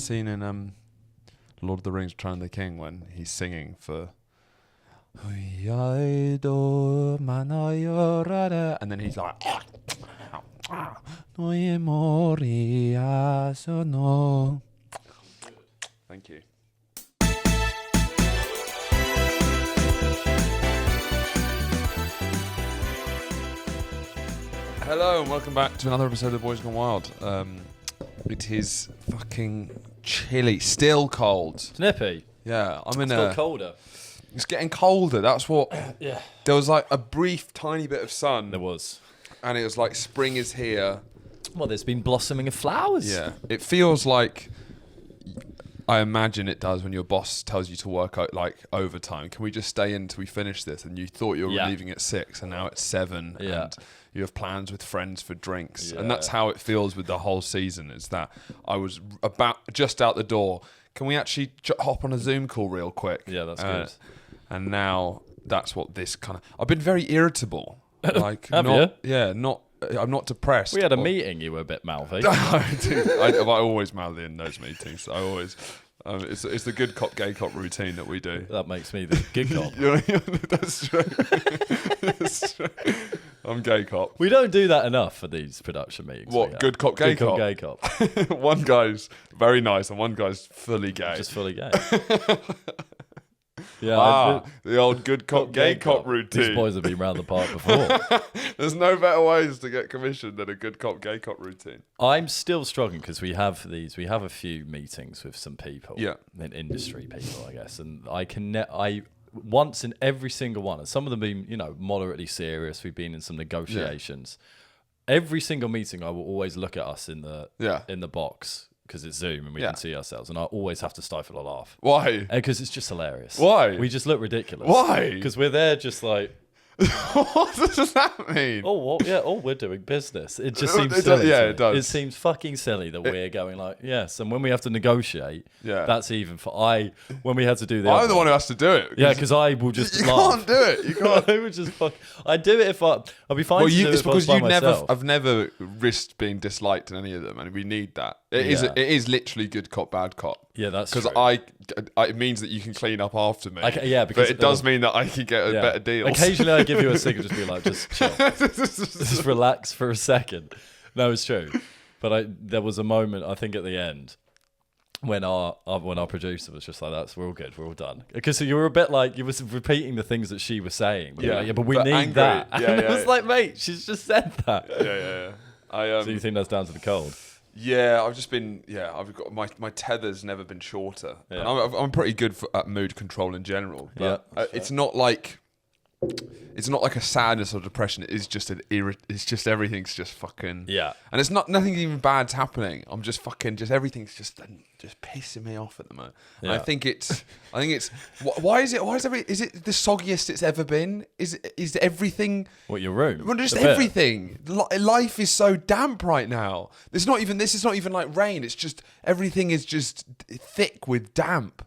scene in Lord of the Rings: Return of the King when he's singing for and then he's like thank you. Hello and welcome back to another episode of Boys Gone Wild. It is fucking chilly, still cold. It's nippy. Yeah, I'm in It's got colder. It's getting colder. That's what. Yeah. There was like a brief, tiny bit of sun, There was. and it was like spring is here. Well, there's been blossoming of flowers. Yeah, it feels like. I imagine it does when your boss tells you to work out like overtime. Can we just stay in until we finish this? And you thought you were leaving at 6, and now it's 7. Yeah. And you have plans with friends for drinks, Yeah. and that's how it feels with the whole season. Is that I was just out the door. Can we actually hop on a Zoom call real quick? Yeah, that's good. And now that's what this kind of. I've been very irritable. Like, Have not, you? Yeah, not. I'm not depressed. We had a meeting. You were a bit mouthy. I always mouthy in those meetings. I always. It's the good cop, gay cop routine that we do. That makes me the good cop. That's true. That's true. I'm gay cop. We don't do that enough for these production meetings. What, good cop, gay cop? Good cop, gay cop. One guy's very nice and one guy's fully gay. Just fully gay. Yeah. The old good cop, gay cop routine. These boys have been round the park before. There's no better ways to get commission than a good cop, gay cop routine. I'm still struggling because we have a few meetings with some people. Yeah. Industry people, I guess. And I can, once in every single one, and some of them being, moderately serious. We've been in some negotiations. Yeah. Every single meeting, I will always look at us in the box because it's Zoom and we can see ourselves, and I always have to stifle a laugh. Why? Because it's just hilarious. Why? We just look ridiculous. Why? Because we're there just like, what does that mean? we're doing business. It just seems silly. It does. It seems fucking silly that we're going like, yes. And when we have to negotiate, that's even when we had to do that. I'm the one who has to do it. Yeah, because I will just You laugh. can't do it. You can't. I would just I'd do it if I'll be fine. Well, to do it it's if I was because by myself. I've never risked being disliked in any of them, and we need that. It is literally good cop, bad cop. Yeah, that's because it means that you can clean up after me. Because but it does mean that I can get a better deal. Occasionally, I give you a signal, just be like, just chill, just relax for a second. No, it's true. But there was a moment, I think, at the end when our producer was just like, "We're all good, we're all done." Because you were a bit like you were repeating the things that she was saying. But we need angry. that. And it was like, mate, she's just said that. Yeah. So you think that's down to the cold? Yeah, I've just been. Yeah, I've got my tether's never been shorter. Yeah. And I'm pretty good at mood control in general. But it's not like a sadness or depression. It's just it's just everything's just fucking. Yeah. And it's nothing even bad's happening. I'm just fucking everything's just pissing me off at the moment. Yeah. And I think it's why is it the soggiest it's ever been? Is everything? What, your room? Well, just everything. Life is so damp right now. This is not even like rain. It's just everything is just thick with damp.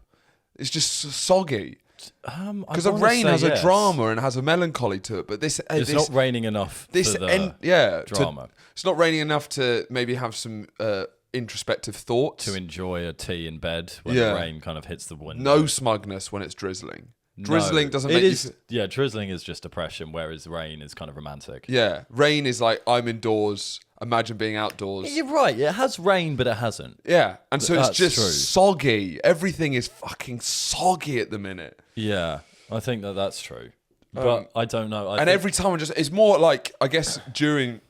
It's just soggy. Because the rain has a drama and has a melancholy to it, but it's not raining enough. Drama. It's not raining enough to maybe have some introspective thoughts. To enjoy a tea in bed when the rain kind of hits the window. No smugness when it's drizzling. Drizzling doesn't make you... drizzling is just depression, whereas rain is kind of romantic. Yeah, rain is like, I'm indoors, imagine being outdoors. You're right, it has rain, but it hasn't. Yeah, and so it's just true. soggy. Everything is fucking soggy at the minute. Yeah, I think that's true. But I don't know. Every time it's more like, I guess during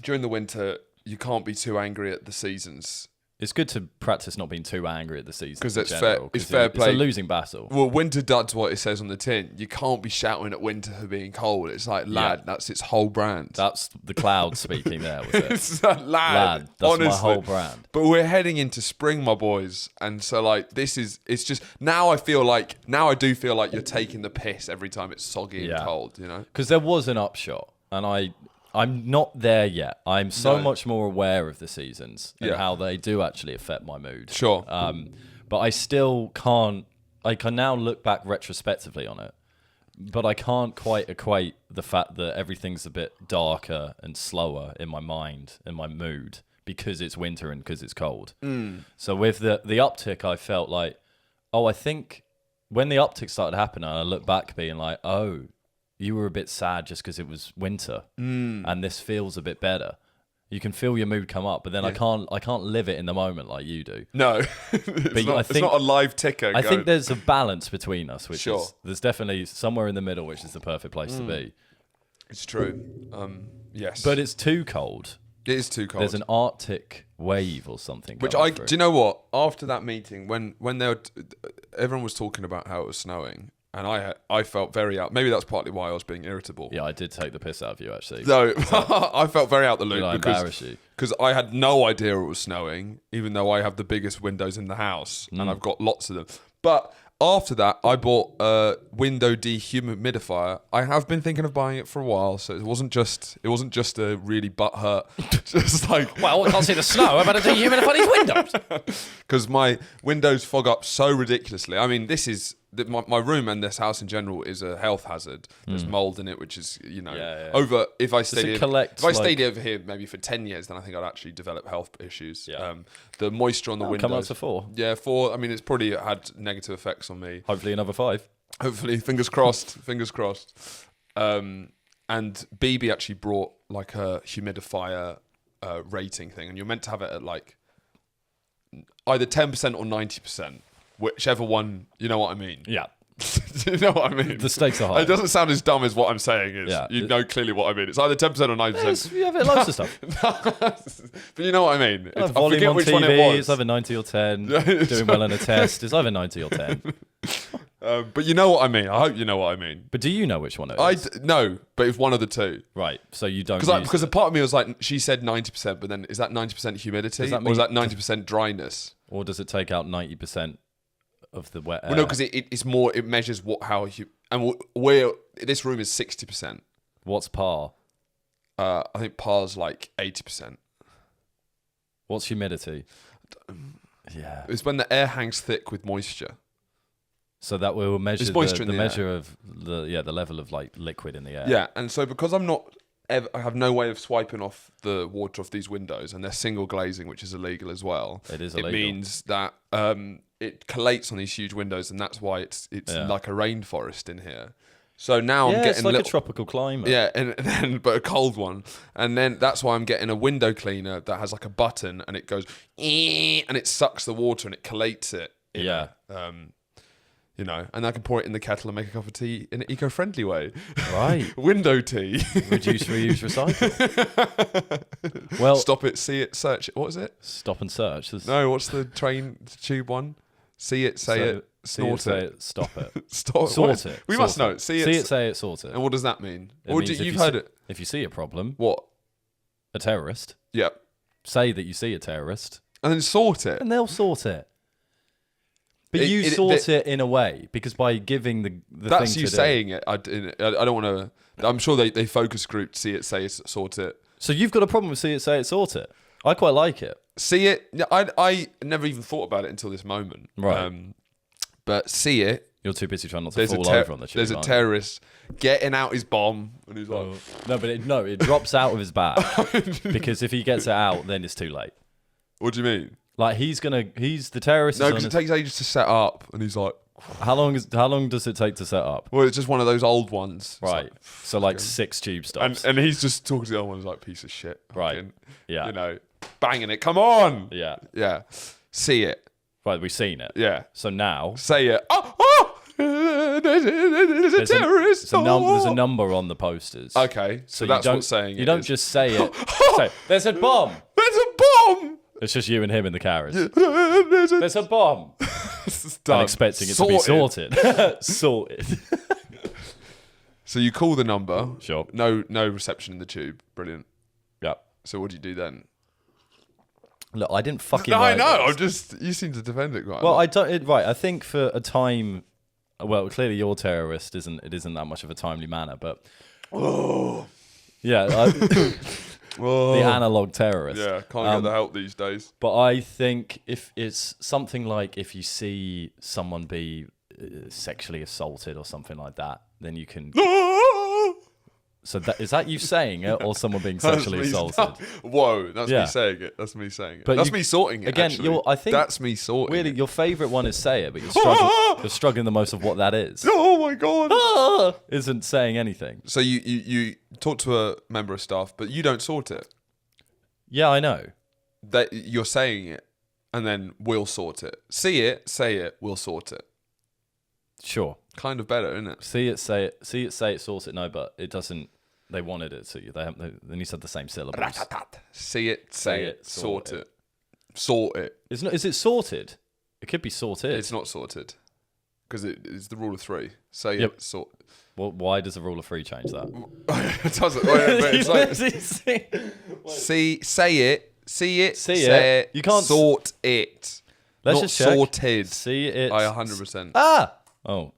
the winter, you can't be too angry at the seasons. It's good to practice not being too angry at the season. Because it's fair play. It's a losing battle. Well, winter does what it says on the tin. You can't be shouting at winter for being cold. It's like, lad, that's its whole brand. That's the cloud speaking there, was it? It's like, lad, that's honestly. my whole brand. But we're heading into spring, my boys. And so, like, it's just, now I do feel like you're taking the piss every time it's soggy and cold, you know? Because there was an upshot, and I'm not there yet. I'm so much more aware of the seasons and how they do actually affect my mood. Sure. But I still can't. I can now look back retrospectively on it, but I can't quite equate the fact that everything's a bit darker and slower in my mind and my mood because it's winter and because it's cold. So with the uptick, I felt like, I think when the uptick started happening, I look back being like, oh, you were a bit sad just because it was winter, and this feels a bit better. You can feel your mood come up, but then I can't live it in the moment like you do. No, it's not a live ticker. I think there's a balance between us, which Sure. is there's definitely somewhere in the middle, which is the perfect place to be. It's true. Yes, But it's too cold. it is too cold. There's an Arctic wave or something. Which going do through. you know what? After that meeting, when they were, everyone was talking about how it was snowing, and I felt very out. Maybe that's partly why I was being irritable. Yeah, I did take the piss out of you actually. No, I felt very out the Did I loop embarrass you? because I had no idea it was snowing, even though I have the biggest windows in the house and I've got lots of them. But after that, I bought a window dehumidifier. I have been thinking of buying it for a while, so it wasn't just a really butthurt, just like Well, I can't see the snow. I better dehumidify these windows. because my windows fog up so ridiculously. I mean, this is my room and this house in general is a health hazard. There's mold in it, which is over. If I stayed over here maybe for 10 years, then I think I'd actually develop health issues. Yeah. The moisture on the windows. Come up to 4. Yeah, 4. I mean, it's probably had negative effects on me. Hopefully another 5. Hopefully, fingers crossed. Fingers crossed. And BB actually brought like a humidifier rating thing, and you're meant to have it at like either 10% or 90%, whichever one. You know what I mean? Yeah. Do you know what I mean? The stakes are high. It doesn't sound as dumb as what I'm saying is. Yeah. You know clearly what I mean. It's either 10% or 90%. You have it loads of stuff. But you know what I mean. I Volume forget on which TV, one it was. it's either 90 or 10. Doing well on a test, it's either 90 or 10. But you know what I mean. I hope you know what I mean. But do you know which one it is? No, but it's one of the two. Right, so you don't Because a part of me was like, she said 90%, but then is that 90% humidity? that Or mean- is that 90% dryness? Or does it take out 90% of the wet air? Well, no, because it's more, it measures this room is 60%. What's par? I think par's like 80%. What's humidity? Yeah. It's when the air hangs thick with moisture. So that will measure There's moisture in the the measure of the level of like liquid in the air. Yeah, and so because I have no way of swiping off the water off these windows, and they're single glazing, which is illegal as well. It is It illegal. means that it collates on these huge windows, and that's why it's like a rainforest in here. So now I'm Yeah, getting it's like a tropical climate. yeah, and then but a cold one, and then that's why I'm getting a window cleaner that has like a button, and it goes and it sucks the water and it collates it. Yeah. You know, and I can pour it in the kettle and make a cup of tea in an eco-friendly way. Right. Window tea. Reduce, reuse, recycle. Well, Stop it, see it, search it. What is it? stop and search. No, what's the train tube one? See it, say it, snort say it. Stop it. Stop Sort it. We Sort must know it. See it, it. say it, sort it. And what does that mean? It Or means if you've you heard see- it. If you see a problem, What? a terrorist, Yeah. say that you see a terrorist, And then sort it. and they'll sort it. But It- you it- sort it in a way, because by giving the That's thing you to do- saying it. I don't want to. I'm sure they focus group see it, say it, sort it. So you've got a problem with see it, say it, sort it. I quite like it. See it. Yeah, I never even thought about it until this moment. Right. But see it. You're too busy trying not to There's fall a over on the tube. there's a aren't you? terrorist getting out his bomb, and he's like, No, but it drops out of his bag because if he gets it out, then it's too late. "What do you mean?" Like he's the terrorist. No, is because on it takes ages to set up, and he's like, how long does it take to set up? "Well, it's just one of those old ones." It's Right. like- So like 6 tube stops. and he's just talking to the other one. He's like, "Piece of shit." Right. Fucking, Yeah. You know, banging it. Come on. Yeah. Yeah. See it. Right, we've seen it. Yeah. So now Say it. Oh, oh! There's a terrorist. there's a number on the posters. Okay, so you that's don't, what's saying. You it don't is. just say it. Say, there's a bomb. There's a bomb. It's just you and him in the carriage. There's a. There's a bomb. It's I'm done. expecting it to be sorted. Sorted. So you call the number. Sure. No reception in the tube. Brilliant. Yeah. So what do you do then? Look, I didn't fucking. No, I write know. this. You seem to defend it quite. Well, a lot. I don't. Right, I think for a time. Well, clearly your terrorist isn't that much of a timely manner, but. Yeah, the analog terrorist. Yeah, can't get the help these days. But I think if it's something like if you see someone be sexually assaulted or something like that, then you can. So is that you saying it or someone being sexually assaulted? Whoa, that's Yeah. me saying it. That's me saying it. But That's you- me sorting it. again, actually. I think that's me sorting. Really, it. your favourite one is say it, but you're struggling the most of what that is. Oh my god! Isn't saying anything. So you talk to a member of staff, but you don't sort it. Yeah, I know. That you're saying it, and then we'll sort it. See it, say it, we'll sort it. Sure. Kind of better, isn't it? See it, say it, say it, sort it. No, but it doesn't. They wanted it to you. Then you said the same syllables. See it, say it, sort it. Sort it. Is it sorted? It could be sorted. It's not sorted because it's the rule of three. Say Yep. it, sort. Well, why does the rule of three change that? It doesn't. But it's like, say it, say it, say it. You can't sort it. Let's not just check. sorted. See it. I 100%. Oh.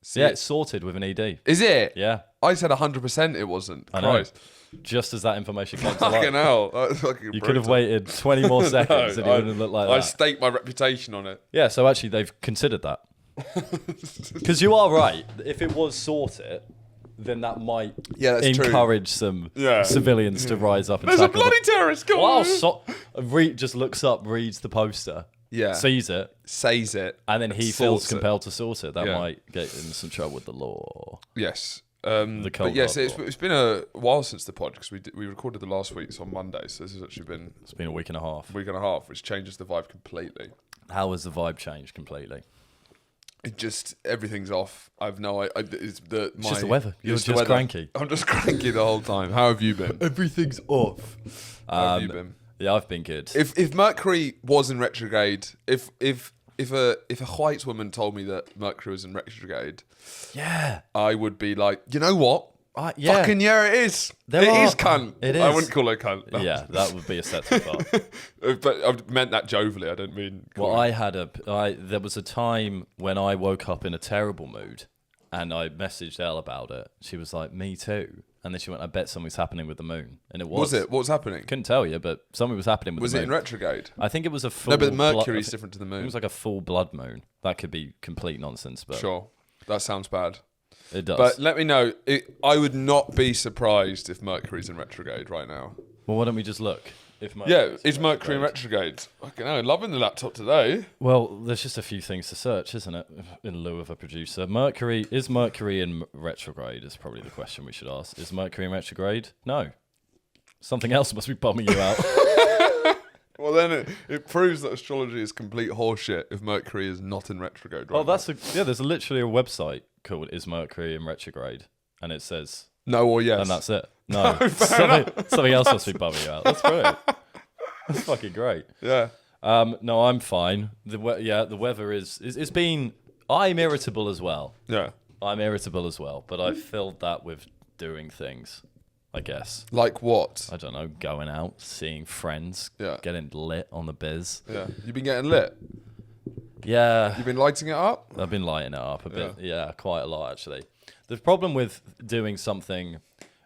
See Yeah, it. it's sorted with an ED. Is it? Yeah. I said 100%. It wasn't. I know. Christ. Just as that information came to light. Fucking hell. That's fucking You could have brutal. waited 20 more seconds and it wouldn't have looked like I that. stake my reputation on it. Yeah, so actually they've considered that. Because you are right. If it was sort it, then that might Yeah, that's true. encourage some Yeah. civilians to rise up and There's a tackle bloody terrorist. Come Wow, on. just looks up, reads the poster, Yeah. sees it, Says it. and then he Sorts feels it. compelled to sort it. That Yeah. might get in some trouble with the law. Yes. The cold But yes, hard it's, law. it's been a while since the pod because we recorded the last week. It's on Monday, so this has actually been It's been a week and a half. a week and a half, which changes the vibe completely. How has the vibe changed completely? It just everything's off. I've no. It's just the weather. You're it's the just weather. cranky. I'm just cranky the whole time. How have you been? Everything's off. How have you been? Yeah, I've been good. If Mercury was in retrograde, if a white woman told me that Mercury was in retrograde, Yeah. I would be like, you know what? Yeah. Fucking yeah, it is. There It are- is cunt. it I is. wouldn't call her cunt. No. Yeah, that would be a set too far. But I meant that jovially. I don't mean. Well, there was a time when I woke up in a terrible mood, and I messaged Elle about it. She was like, "Me too," and then she went, "I bet something's happening with the moon," and it was. Was it? What was happening? Couldn't tell you, but something was happening with Was the it moon. in retrograde? I think it was a full. No, but blood- Mercury's I think different to the It moon. was like a full blood moon. That could be complete nonsense, but Sure, that sounds bad. it does. But let me know. I would not be surprised if Mercury's in retrograde right now. well, why don't we just look? If Yeah, is Mercury in retrograde? Fucking hell, loving the laptop today. Well, there's just a few things to search, isn't it? In lieu of a producer, is Mercury in retrograde? Is probably the question we should ask. Is Mercury in retrograde? No. Something else must be bumming you out. Well, then it proves that astrology is complete horseshit if Mercury is not in retrograde right Oh, there's literally a website called "Is Mercury in Retrograde?" and it says, now. No or yes. and that's it. No, something else must be bumming you out. That's brilliant. That's fucking great. Yeah. No, I'm fine. The weather is it's been. I'm irritable as well. Yeah. I'm irritable as well, but I've filled that with doing things. I guess. Like what? I don't know, going out, seeing friends, Yeah. getting lit on the biz. Yeah. You've been getting lit. Yeah, You've been lighting it up. I've been lighting it up a bit. Yeah, quite a lot actually. The problem with doing something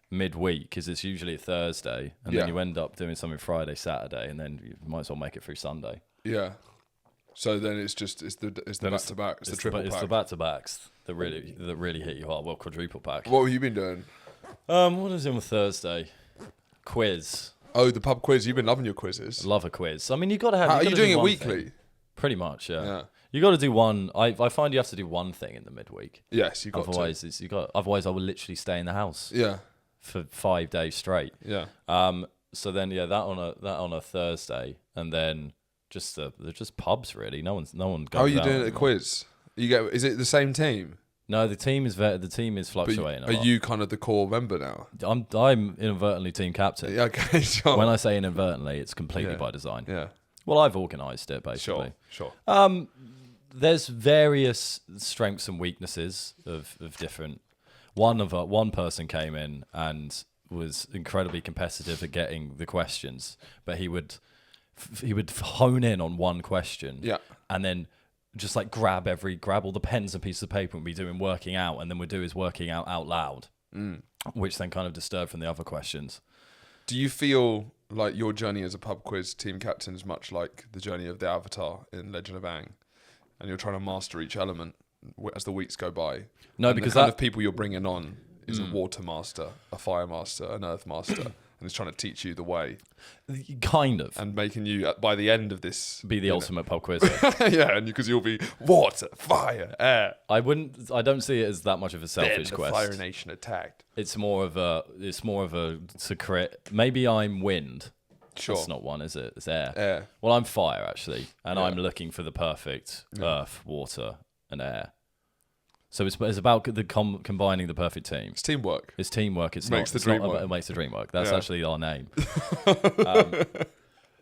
midweek is it's usually a Thursday, and Yeah. then you end up doing something Friday, Saturday, and then you might as well make it through Sunday. Yeah. So then it's the back to back. It's the triple It's pack. the back to backs that really hit you hard. Well, quadruple pack. What have you been doing? What is it on Thursday? Quiz. Oh, the pub quiz. You've been loving your quizzes. Love a quiz. I mean, you got to have. Are you gotta doing do it one weekly? thing. Pretty much, yeah. Yeah. You got to do one. I find you have to do one thing in the midweek. Yes, you got to. Otherwise, I will literally stay in the house Yeah. for 5 days straight. Yeah. So then, yeah, that on a Thursday, and then they're just pubs really. No one goes. How are you out doing at the anymore. quiz? Is it the same team? No, the team is But fluctuating. are you kind of the core member now? I'm inadvertently team captain. Yeah. Okay. Sure. When I say inadvertently, it's completely Yeah. by design. Yeah. Well, I've organised it basically. Sure. There's various strengths and weaknesses of different. One person came in and was incredibly competitive at getting the questions, but he would hone in on one question, Yeah. and then just like grab all the pens and pieces of paper and be doing working out, and then would do his working out loud, which then kind of disturbed from the other questions. Do you feel like your journey as a pub quiz team captain is much like the journey of the Avatar in Legend of Aang, and you're trying to master each element as the weeks go by? No, and because the kind of people you're bringing on is a water master, a fire master, an earth master, and is trying to teach you the way Kind of. and making you by the end of this Be the ultimate pub quiz. yeah, and because you'll be water, fire, air. I don't see it as that much of a Then selfish the quest. Fire Nation attacked. It's more of a secret. Maybe I'm wind. Sure. That's not one, is it? It's air. Air. Well, I'm fire actually, and Yeah. I'm looking for the perfect earth, water, and air. So it's about combining the perfect team. It's teamwork. It's teamwork. It's Makes not. the It's dream not work. it makes the dream work. That's Yeah. actually our name.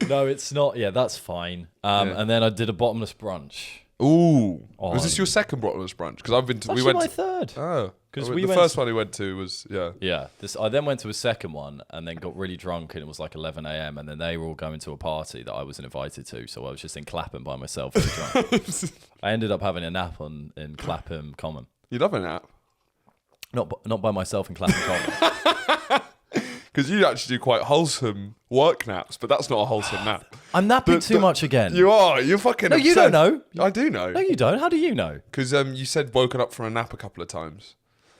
No, it's not. Yeah, that's fine. Yeah. And then I did a bottomless brunch. Ooh. Was this On- your second bottomless brunch? Because I've been to. Actually, We went. my To, third. oh. 'Cause The we went first to- one we went to was Yeah, I then went to a second one and then got really drunk and it was like 11 a.m. and then they were all going to a party that I wasn't invited to, so I was just in Clapham by myself. Really drunk. I ended up having a nap in Clapham Common. You love a nap Not by myself in Clapham Common. because you actually do quite wholesome work naps, but that's not a wholesome nap. I'm napping The- too the- much again. You are. You're fucking. No, you don't obsessed. know. I do know. No, you don't. How do you know? Because you said woken up from a nap a couple of times.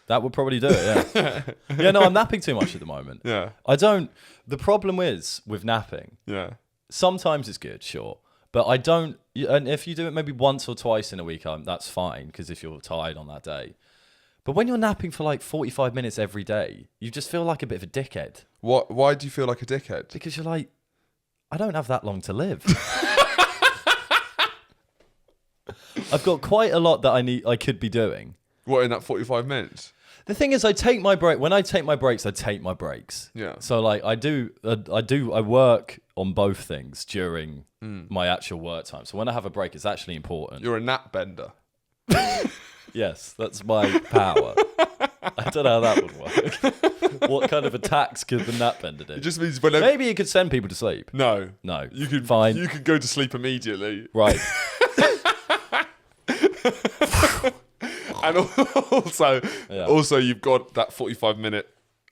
That would probably do it, yeah. Yeah, no, I'm napping too much at the moment. Yeah. I don't. The problem is with napping, Yeah. sometimes it's good, sure. But I don't. And if you do it maybe once or twice in a week, that's fine, because if you're tired on that day. But when you're napping for like 45 minutes every day, you just feel like a bit of a dickhead. What? Why do you feel like a dickhead? Because you're like, I don't have that long to live. I've got quite a lot that I could be doing. What, in that 45 minutes? The thing is, I take my break. When I take my breaks, I take my breaks. Yeah. So like I work on both things during my actual work time. So when I have a break, it's actually important. You're a nap bender. Yes, that's my power. I don't know how that would work. What kind of attacks could the nap bender do? It just means whenever. Maybe you could send people to sleep. No. No. You could. Fine. You could go to sleep immediately. Right. And also you've got that 45-minute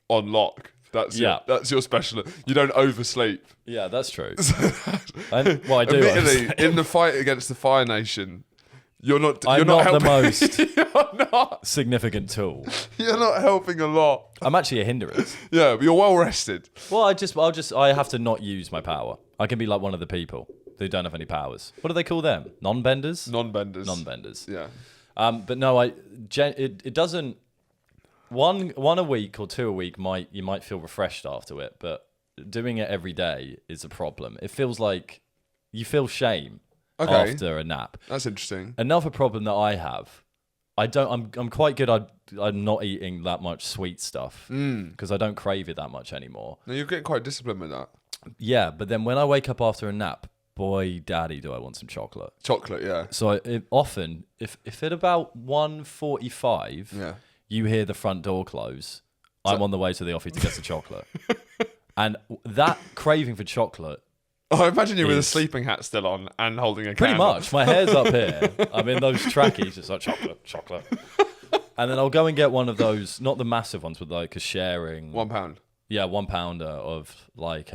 on lock. That's Yeah. That's your special. You don't oversleep. Yeah, that's true. I do. Admittedly, in the fight against the Fire Nation, you're not. I'm You're not not the helping. most You're not. significant tool. You're not helping a lot. I'm actually a hindrance. Yeah, but you're well rested. Well, I have to not use my power. I can be like one of the people who don't have any powers. What do they call them? Non-benders? Non-benders. Non-benders. Yeah. But no, it doesn't. One a week or two a week you might feel refreshed after it, but doing it every day is a problem. It feels like you feel shame after a nap. That's interesting. Another problem that I have, I'm quite good. I'm not eating that much sweet stuff because I don't crave it that much anymore. No, you're getting quite disciplined with that. Yeah, but then when I wake up after a nap, boy, daddy, do I want some chocolate. Chocolate, yeah. So often, if at about 1:45, Yeah. you hear the front door close, I'm on the way to the office to get some chocolate. And that craving for chocolate, Oh, I imagine you with a Is- sleeping hat still on and holding a pretty candle. much, my hair's up here. I'm in those trackies, just like chocolate. And then I'll go and get one of those, not the massive ones, but like a sharing. £1. Yeah, 1 pounder of like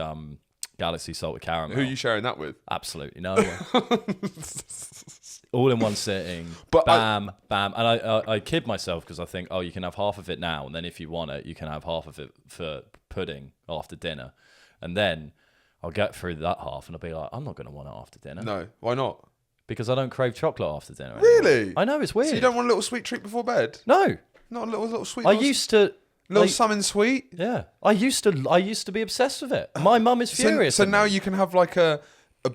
Galaxy salted caramel. Who are you sharing that with? Absolutely no one. All in one sitting. But bam, bam. And I kid myself because I think, oh, you can have half of it now, and then if you want it, you can have half of it for pudding after dinner. And then I'll get through that half and I'll be like, I'm not going to want it after dinner. No, why not? Because I don't crave chocolate after dinner. anymore. Really? I know, it's weird. So you don't want a little sweet treat before bed? No. Not a little sweet. I used to. little like- something sweet. Yeah. I used to be obsessed with it. My mum is furious. So at now me. you can have like a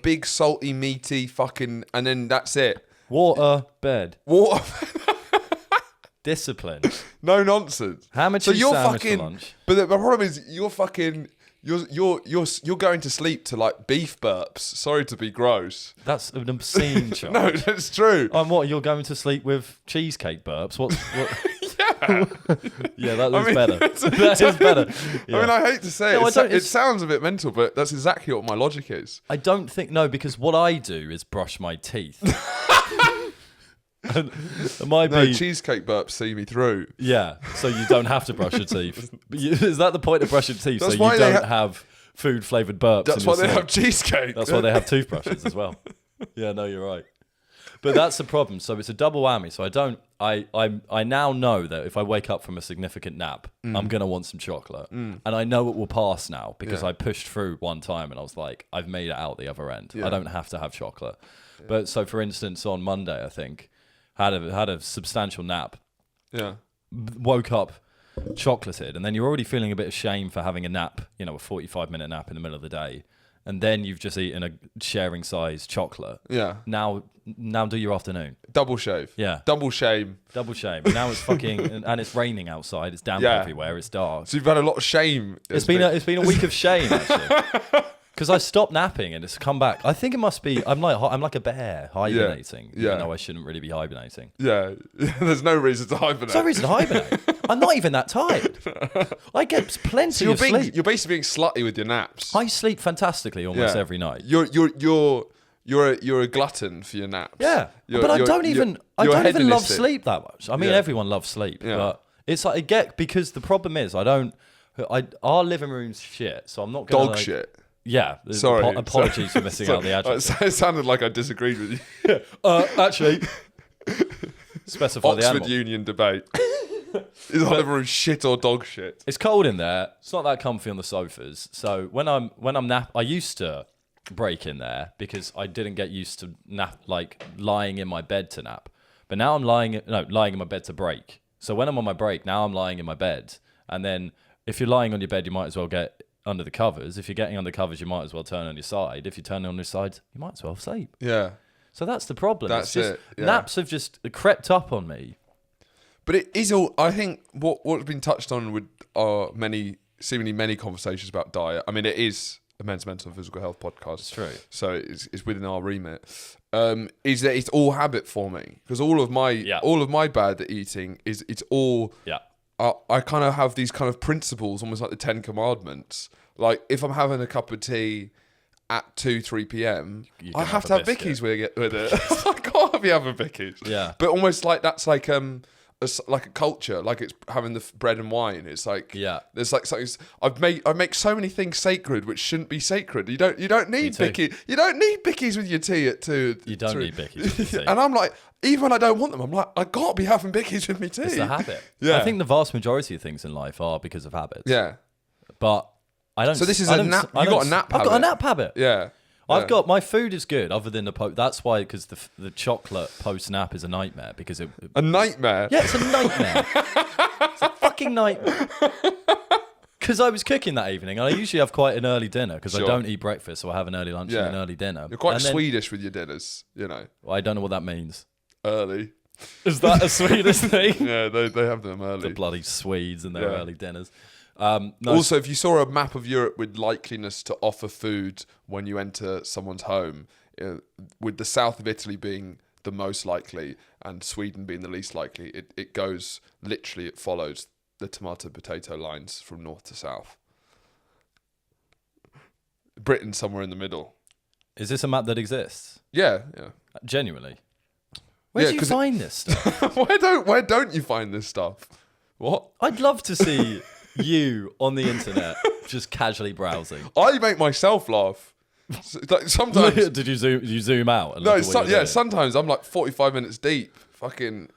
big salty meaty fucking, and then that's it. Water, bed, Water. discipline. No nonsense. Ham and So cheese you're sandwich fucking. for lunch. But the problem is you're fucking. You're going to sleep to like beef burps. Sorry to be gross. That's an obscene charge. No, that's true. What, you're going to sleep with cheesecake burps? What? Yeah, that is mean, better. That is better. Yeah. I mean, I hate to say No, I it. don't- It it's- sounds a bit mental, but that's exactly what my logic is. I don't think, no, because what I do is brush my teeth. And it might No, be, cheesecake burps see me through. yeah, so you don't have to brush your teeth. But is that the point of brushing teeth? That's so why you they don't have food-flavoured burps That's in why your they sleep? have cheesecake. That's why they have toothbrushes as well. Yeah, no, you're right. But that's the problem. So it's a double whammy. So I now know that if I wake up from a significant nap, I'm going to want some chocolate. And I know it will pass now because I pushed through one time and I was like, I've made it out the other end. I don't have to have chocolate. But so for instance, on Monday, I think, had a substantial nap. Yeah. Woke up chocolated, and then you're already feeling a bit of shame for having a nap, a 45-minute nap in the middle of the day. And then you've just eaten a sharing size chocolate. Yeah. Now do your afternoon. Double shave. Yeah. Double shame. Double shame. Now it's fucking and it's raining outside. It's damp everywhere. It's dark. So you've had a lot of shame. It's been a week of shame actually. Because I stopped napping and it's come back. I think it must be. I'm like a bear hibernating. Yeah. Even though I shouldn't really be hibernating. Yeah. There's no reason to hibernate. There's no reason to hibernate. I'm not even that tired. I get plenty of sleep. You're basically being slutty with your naps. I sleep fantastically almost every night. You're a glutton for your naps. Yeah, but I don't even love sleep that much. I mean, everyone loves sleep, but it's like because the problem is our living room's shit, so I'm not gonna dog shit. Yeah, sorry. Apologies for missing out the adjective. It sounded like I disagreed with you. Actually, specify the animal. Oxford Union debate. Is our living room shit or dog shit? It's cold in there. It's not that comfy on the sofas. So when I'm I used to break in there because I didn't get used to lying in my bed to nap. But now I'm lying in my bed to break. So when I'm on my break, now I'm lying in my bed. And then if you're lying on your bed, you might as well get under the covers. If you're getting under covers, you might as well turn on your side. If you turn on your side, you might as well sleep. Yeah. So that's the problem. That's it. Yeah. Naps have just crept up on me. But it is all. I think what's been touched on with our seemingly many conversations about diet. I mean, it is a men's mental and physical health podcast. It's true. So it's within our remit. Is that it's all habit forming because all of my bad eating is it's all. Yeah. I kind of have these kind of principles, almost like the 10 Commandments. Like if I'm having a cup of tea at 2-3 p.m, I have to have Vicky's with it. I can't be having Vicky's. Yeah. But almost like that's like a culture, like it's having the bread and wine. It's like there's like something. I make so many things sacred which shouldn't be sacred. You don't need Vicky. You don't need Bickies with your tea at 2. You don't need Bickies with your tea. And I'm like, even when I don't want them, I'm like, I can't be having Bickies with me tea. It's a habit. Yeah. I think the vast majority of things in life are because of habits. Yeah. But I don't. So this is a nap. You got a nap habit. I've got a nap habit. Yeah. I've got my food is good other than that's why because the chocolate post nap is a nightmare because a nightmare. Yeah, it's a nightmare. It's a fucking nightmare. Because I was cooking that evening and I usually have quite an early dinner because I don't eat breakfast, so I have an early lunch and an early dinner. You're quite Swedish with your dinners, Well, I don't know what that means. Early. Is that a Swedish thing? Yeah, they have them early. The bloody Swedes and their early dinners. Also, if you saw a map of Europe with likeliness to offer food when you enter someone's home, with the south of Italy being the most likely and Sweden being the least likely, it goes literally, it follows the tomato potato lines from north to south. Britain somewhere in the middle. Is this a map that exists? Yeah. Genuinely. Where do you find this stuff? Where don't you find this stuff? What? I'd love to see you on the internet just casually browsing. I make myself laugh. Like sometimes. Did you zoom out? And no, sometimes I'm like 45 minutes deep. Fucking,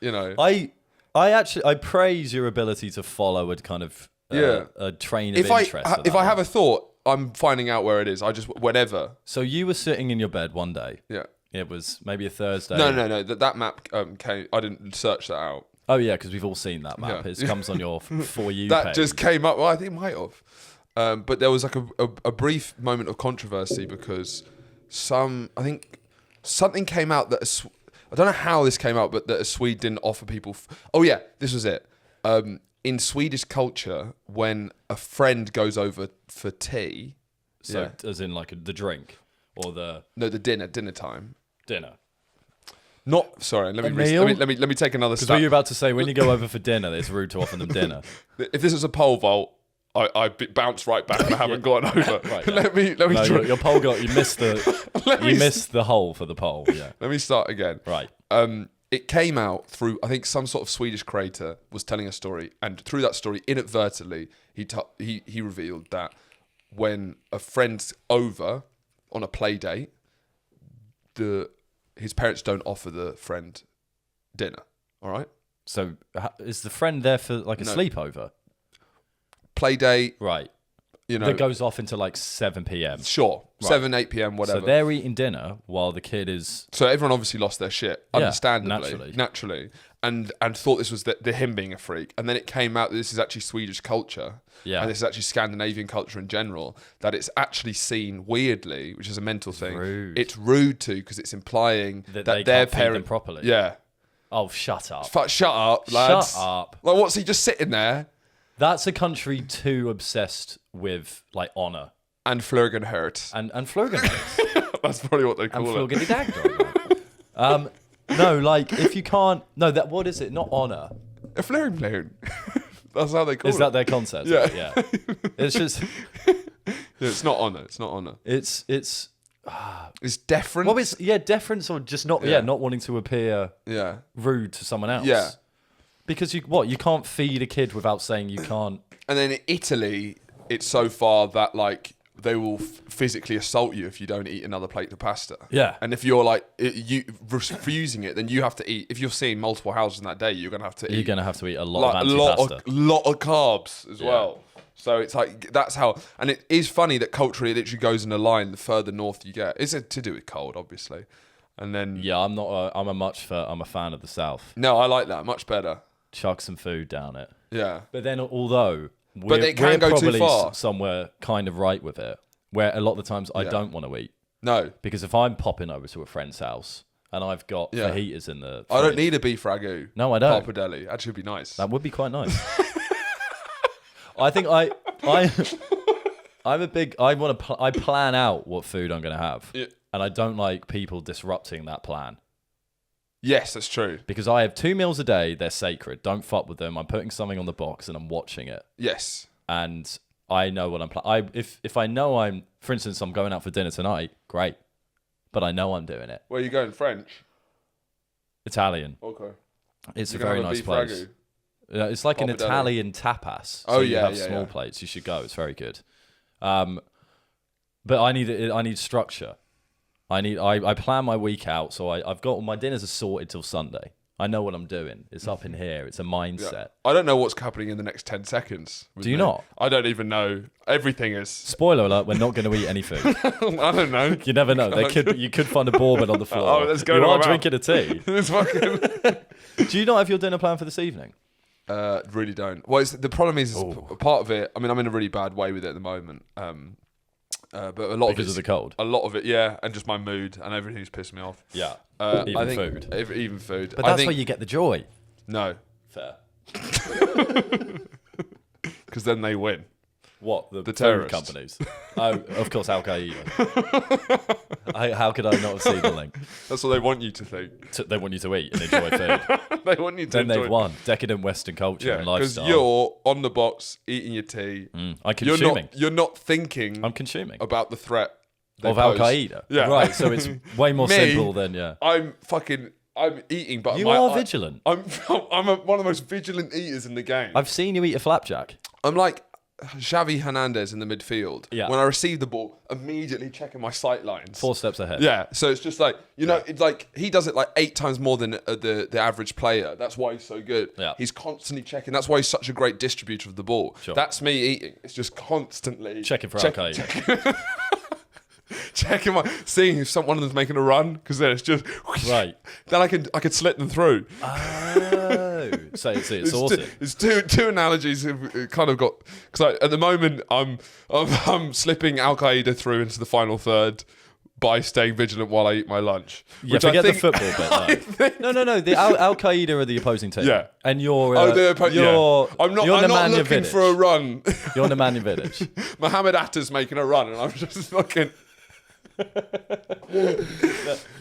I praise your ability to follow a kind of a train of interest. If I have a thought, I'm finding out where it is. I just whatever. So you were sitting in your bed one day. Yeah. It was maybe a Thursday. No. That map came. I didn't search that out. Oh yeah, because we've all seen that map. Yeah. It comes on your For You that page. Just came up. Well, I think it might have. But there was like a brief moment of controversy because I think something came out that I don't know how this came out, but that a Swede didn't offer people. Oh yeah, this was it. In Swedish culture, when a friend goes over for tea, so as in like the drink or the dinner time. Dinner. Not sorry. Let me take another step. Because what you're about to say, when you go over for dinner, it's rude to offer them dinner. If this is a pole vault, I bounce right back and I haven't gone over. Right, let me. No, your pole you missed the hole for the pole. Yeah. Let me start again. Right. It came out through I think some sort of Swedish creator was telling a story, and through that story, inadvertently, he revealed that when a friend's over on a play date, the his parents don't offer the friend dinner. All right, So is the friend there for like a No. sleepover? play date. Right. You know, That goes off until like 7 p.m. sure, Right. 7, 8 p.m. whatever. So they're eating dinner while the kid is. So everyone obviously lost their shit, Yeah, understandably, naturally. and thought this was the him being a freak. And then it came out that this is actually Swedish culture, Yeah. and this is actually Scandinavian culture in general. That it's actually seen weirdly, which is a mental thing. Rude. It's rude to because it's implying That that they their can't feed them parent properly. Yeah, Oh, shut up. shut up, lads. Shut up. Like, what's he just sitting there That's a country too obsessed with like honor and Flurgenhurt? and Flurgenheims. That's probably what they And call it. Flurgendy Dagdog. No, like if you can't. No, that what is it? Not honor. A Flurgenhurt. That's how they call Is it. that their concept? Yeah. Yeah. It's just. Yeah, it's not honor. It's not honor. It's. It's deference. Well, it's deference or just not. Yeah. Not wanting to appear Yeah. rude to someone else. Yeah. Because you can't feed a kid without saying you can't. And then in Italy, it's so far that like they will physically assault you if you don't eat another plate of pasta. Yeah. And if you're like you refusing it, then you have to eat. If you're seeing multiple houses in that day, you're gonna have to You're eat gonna have to eat a lot like, of a antipasta. lot of carbs as well. So it's like that's how. And it is funny that culturally it literally goes in a line the further north you get. It's to do with cold, obviously. And then Yeah, I'm not. I'm a fan of the South. no, I like that much better. Chuck some food down it. Yeah. But then, although we're, they can we're go too probably far. somewhere kind of right with it, where a lot of the times I Yeah. don't want to eat No, because if I'm popping over to a friend's house and I've got Yeah. fajitas in the, I don't fridge, need a beef ragu. No, I don't. Pappardelle. Actually, would be nice. That would be quite nice. I think I'm a big. I plan out what food I'm going to have, Yeah. and I don't like people disrupting that plan. Yes, that's true. Because I have 2 meals a day, they're sacred. Don't fuck with them. I'm putting something on the box and I'm watching it. Yes. And I know what I'm planning. If I know for instance, I'm going out for dinner tonight, great. But I know I'm doing it. Where are you going? French? Italian. Okay. It's You're a gonna very have nice beef place. ragu? It's like an Pappardelle. Italian tapas. Oh, you yeah, have yeah, small yeah. plates. You should go. It's very good. But I need structure. I plan my week out, so I've got all my dinners are sorted till Sunday. I know what I'm doing. It's up in here. It's a mindset. Yeah. I don't know what's happening in the next 10 seconds. with Do you me. not? I don't even know. Everything is. Spoiler alert: we're not going to eat any food. I don't know. You never know. You could find a bourbon on the floor. Oh, let's go You to are my mouth. drinking a tea. It's fucking. Do you not have your dinner plan for this evening? Really don't. Well, the problem is part of it. I mean, I'm in a really bad way with it at the moment. But a lot Because of of the cold. A lot of it, yeah, and just my mood and everything's pissed me off. Yeah. I Even think food. Even food. But I that's think, where you get the joy. no, Fair. because then they win. What? The food terrorists. companies? Oh, of course, Al Qaeda. How could I not have seen the link? That's what they want you to think. They want you to eat and enjoy food. They want you to. Then enjoy they've won. Decadent Western culture Yeah, and because lifestyle. you're on the box eating your tea. I'm consuming. You're not thinking I'm consuming. about the threat they Of Al pose. Qaeda. Yeah. Right, so it's way more Me, simple than, yeah. I'm eating, but You are vigilant. I'm one of the most vigilant eaters in the game. I've seen you eat a flapjack. I'm like Xavi Hernandez in the midfield. Yeah. When I receive the ball, immediately checking my sight lines. 4 steps ahead. Yeah, so it's just like, it's like he does it like 8 times more than the average player. That's why he's so good. Yeah. He's constantly checking. That's why he's such a great distributor of the ball. Sure. That's me eating. It's just constantly Checking for Al Qaeda. checking seeing if one of them's making a run, because then it's just Right. Then I could slit them through. Oh. So it's awesome. It's two analogies have kind of got, because at the moment I'm slipping Al Qaeda through into the final third by staying vigilant while I eat my lunch. Yeah, which I forget the think- football bit. No. The Al Qaeda are the opposing team. Yeah. And you're. Oh, you're I'm not Nemanja looking Vidic. for a run. You're Nemanja Vidic. Mohamed Atta's making a run, and I'm just fucking.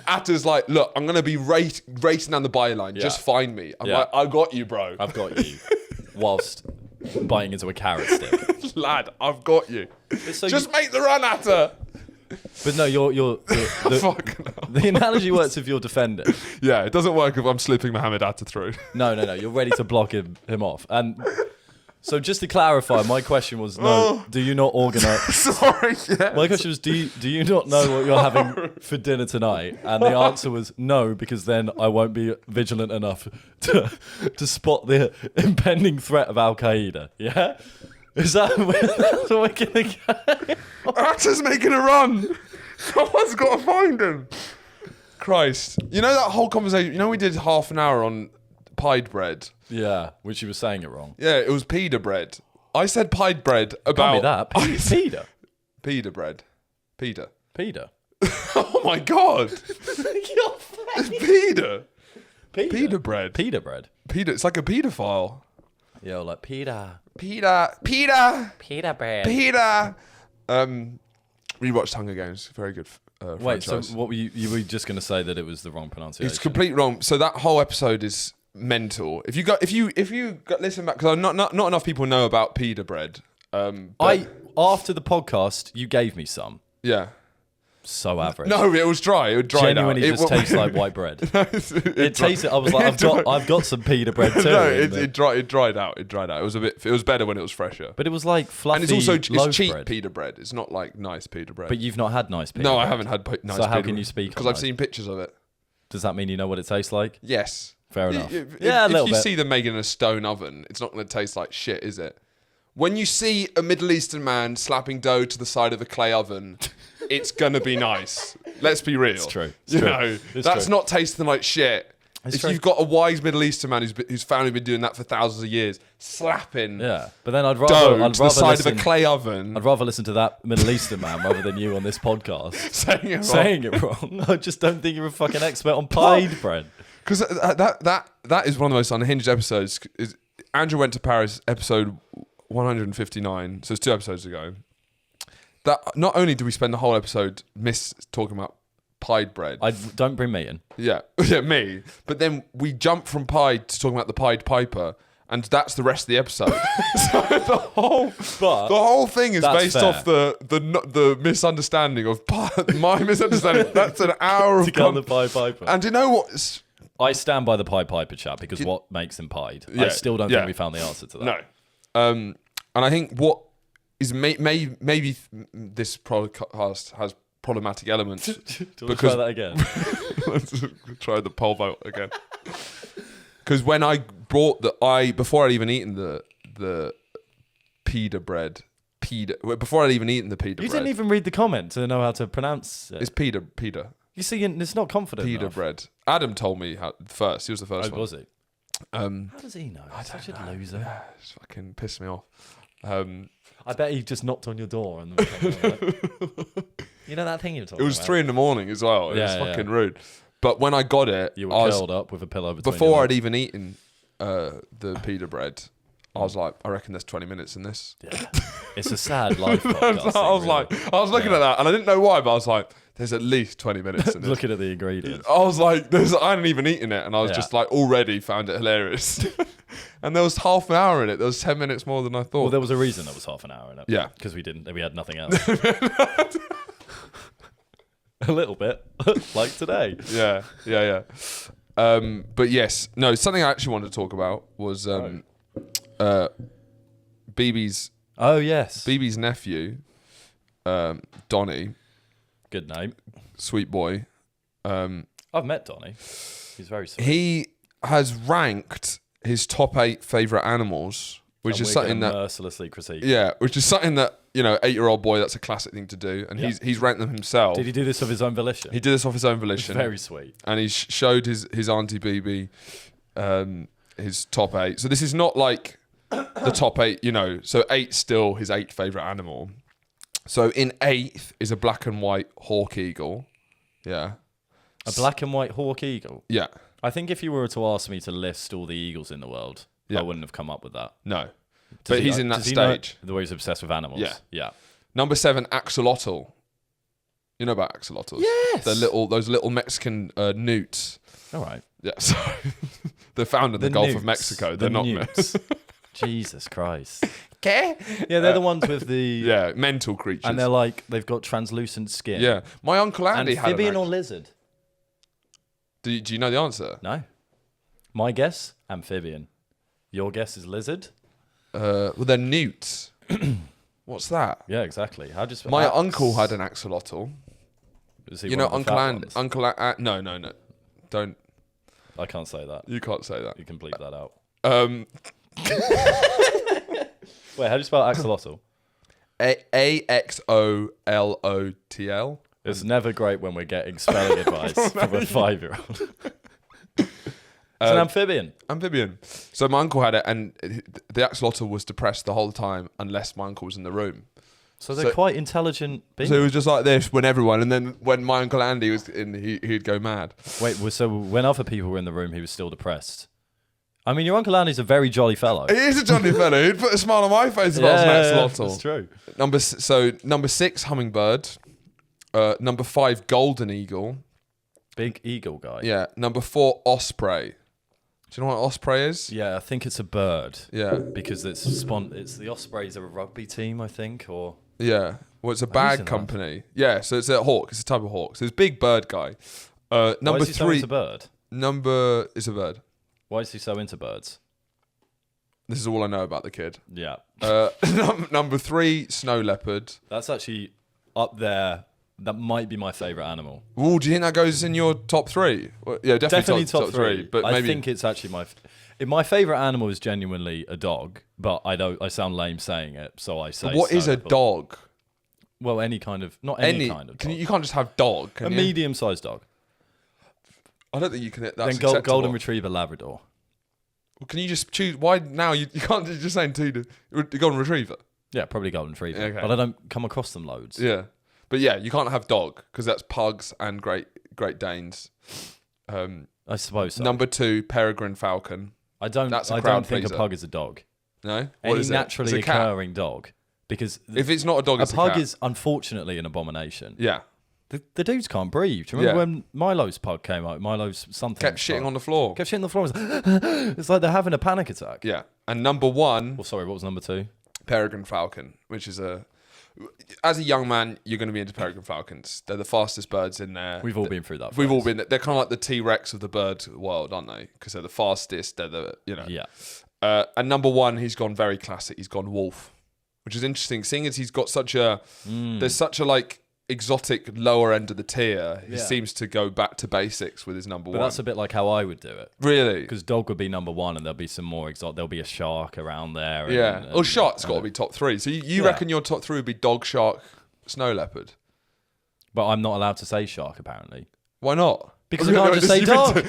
Atta's like, look, I'm gonna be racing down the byline. Yeah. Just find me. I'm Yeah. like, I got you, bro. I've got you. Whilst biting into a carrot stick. Lad, I've got you. So Just make the run, Atta. But no, the Fucking hell. the analogy works if you're defending. Yeah, it doesn't work if I'm slipping Mohamed Atta through. No. You're ready to block him off. And So just to clarify, my question was no. Do you not organise? Sorry. Yeah. My question was, do you not know what you're having for dinner tonight? And the answer was no, because then I won't be vigilant enough to spot the impending threat of Al Qaeda. Yeah, is that that's what we're gonna go? Actor's making a run. Someone's got to find him. Christ. You know that whole conversation. You know we did half an hour on pied bread. Yeah, which you were saying it wrong. Yeah, it was pita bread. I said pied bread about... Can't be that. Pita. Pita bread. Pita. Pita. Oh my God. Pita. Pita bread. Pita bread. Pita. It's like a paedophile. Yo, like pita. Pita. Pita. Pita bread. Pita. We watched Hunger Games. Very good Wait, franchise. so what were you were just going to say that it was the wrong pronunciation? It's complete wrong. So that whole episode is mental. If you listen back, because not enough people know about pita bread. After the podcast, you gave me some. Yeah. So average. No, it was dry. It dried out. Genuinely just tastes like white bread. It tasted. I was like, I've got some pita bread too. No, it dried out. It dried out. It was better when it was fresher. But it was like fluffy. And it's also loaf cheap bread. pita bread. It's not like nice pita bread. But you've not had nice pita. No, bread. I haven't had nice. So how pita can you bread. speak? Because I've seen pictures of it. Does that mean you know what it tastes like? Yes. Fair enough. If A little you bit. see them making in a stone oven, it's not going to taste like shit, is it? When you see a Middle Eastern man slapping dough to the side of a clay oven, it's going to be nice. Let's be real. It's true. You know, that's not tasting like shit. If you've got a wise Middle Eastern man whose family been doing that for thousands of years, slapping Yeah, but then I'd dough rather to the side listen, of a clay oven, I'd rather listen to that Middle Eastern man rather than you on this podcast saying it wrong. saying it wrong. I just don't think you're a fucking expert on pied bread. Because that is one of the most unhinged episodes. Andrew Went to Paris, episode 159, so it's 2 episodes ago. That not only do we spend the whole episode talking about pied bread. Don't bring me in. Yeah, me. But then we jump from pied to talking about the Pied Piper, and that's the rest of the episode. So the whole thing is based fair. off the misunderstanding of my misunderstanding. That's an hour of the Pied Piper. And do you know what? I stand by the Pied Piper chat because what makes him pied? I still don't think we found the answer to that. No. And I think what is maybe this podcast has problematic elements. Because try that again. Let's try the pole vault again. Because when I brought before I'd even eaten the pita bread, before I'd even eaten the pita bread. You didn't even read the comment to know how to pronounce it. It's pita. You see, it's not confident Pita enough. bread. Adam told me how first. He was the first one. Was he? How does he know? He's such a loser. Yeah, it's fucking pissed me off. I bet he just knocked on your door and you know that thing you were talking about? It was 3 a.m. as well. It was fucking rude. But when I got it, you were curled up with a pillow between before I'd even eaten the pita bread. I was like, I reckon there's 20 minutes in this. Yeah. It's a sad life podcast. I was looking at that and I didn't know why, but I was like, there's at least 20 minutes in this. Looking at the ingredients. I was like, I hadn't even eaten it and I was just like already found it hilarious. And there was half an hour in it. There was 10 minutes more than I thought. Well, there was a reason there was half an hour in it. Yeah. Because we had nothing else. A little bit. Like today. Yeah. But yes, no, something I actually wanted to talk about was BB's. Oh, yes. BB's nephew, Donny. Good name. Sweet boy. I've met Donny. He's very sweet. He has ranked his top 8 favourite animals, which is something that mercilessly critique. Yeah, which is something that 8-year-old boy. That's a classic thing to do, and he's ranked them himself. Did he do this of his own volition? He did this off his own volition. Very sweet. And he showed his auntie BB his top 8. So this is not like the top 8. So 8's still his 8th favourite animal. So in 8th is a black and white hawk eagle. Yeah. A black and white hawk eagle? Yeah. I think if you were to ask me to list all the eagles in the world, I wouldn't have come up with that. No. But he's in that stage. The way he's obsessed with animals. Yeah. Number 7, axolotl. You know about axolotls? Yes. Those little Mexican newts. All right. Yeah, sorry. They're found in the Gulf of Mexico. They're not newts. Jesus Christ. Yeah, they're the ones with the mental creatures. And they've got translucent skin. Yeah. My Uncle Andy had amphibian or lizard? Do you know the answer? No. My guess, amphibian. Your guess is lizard? Well, they're newts. What's that? Yeah, exactly. How just My uncle had an axolotl. Is he You one know, of the Uncle fat Andy. ones? No. Don't. I can't say that. You can't say that. You can bleep that out. Um, Wait, how do you spell axolotl? AXOLOTL. It's never great when we're getting spelling advice from a 5-year-old. It's an amphibian. Amphibian. So my uncle had it, and the axolotl was depressed the whole time unless my uncle was in the room. So they're quite intelligent beings. So it was just like this when everyone, and then when my uncle Andy was in, he'd go mad. Wait, so when other people were in the room, he was still depressed? I mean, your Uncle Andy's a very jolly fellow. He is a jolly fellow. He'd put a smile on my face if I was an axolotl. That's true. Number 6, hummingbird. Number 5, golden eagle. Big eagle guy. Yeah. Number 4, osprey. Do you know what osprey is? Yeah, I think it's a bird. Yeah. Because it's the Ospreys are a rugby team, I think, or... Yeah. Well, it's a Amazing, bag man. company. Yeah, so it's a hawk. It's a type of hawk. So it's a big bird guy. Why Number is he so 3. into bird? Number is a bird. Why is he so into birds? This is all I know about the kid. Yeah. Number 3, snow leopard. That's actually up there. That might be my favourite animal. Ooh, do you think that goes in your top 3? Well, yeah, definitely Definitely top three. But I maybe think it's actually my favourite animal is genuinely a dog, but I sound lame saying it, so I say. what is snow a leopard. dog? Well, any kind of, not any kind of dog. You can't just have dog. A Can you? medium-sized dog. I don't think you can. That's Then acceptable. golden retriever, Labrador. Well, can you just choose? Why now? You can't just saying the golden retriever. Yeah, probably golden retriever. Okay. But I don't come across them loads. Yeah, but yeah, you can't have dog because that's pugs and Great Danes. I suppose so. Number 2, peregrine falcon. That's I crowd don't think pleaser. a pug is a dog. No, what Any is it? naturally It's a cat. occurring dog. Because If it's not a dog, a it's a pug cat. is unfortunately an abomination. Yeah, The dudes can't breathe. Do you remember Yeah. when Milo's pug came out? Milo's something. kept shitting on the floor. Kept shitting on the floor. It's like they're having a panic attack. Yeah, and number 1, Well, sorry, what was number 2? peregrine falcon, which is as a young man, you're going to be into peregrine falcons. They're the fastest birds in there. We've all been through that. We've all phase. been. They're kind of like the T-Rex of the bird world, aren't they? Because they're the fastest. They're the Yeah. And number 1, he's gone very classic. He's gone wolf, which is interesting. Seeing as he's got such a, there's such a like exotic lower end of the tier. He Yeah. seems to go back to basics with his number But 1. that's a bit like how I would do it. Really? Because dog would be number 1, and there'll be some more exotic. There'll be a shark around there. Yeah. And, Well, shark's got to be top 3. So you Yeah. reckon your top 3 would be dog, shark, snow leopard? But I'm not allowed to say shark apparently. Why not? Because I can't just say dog.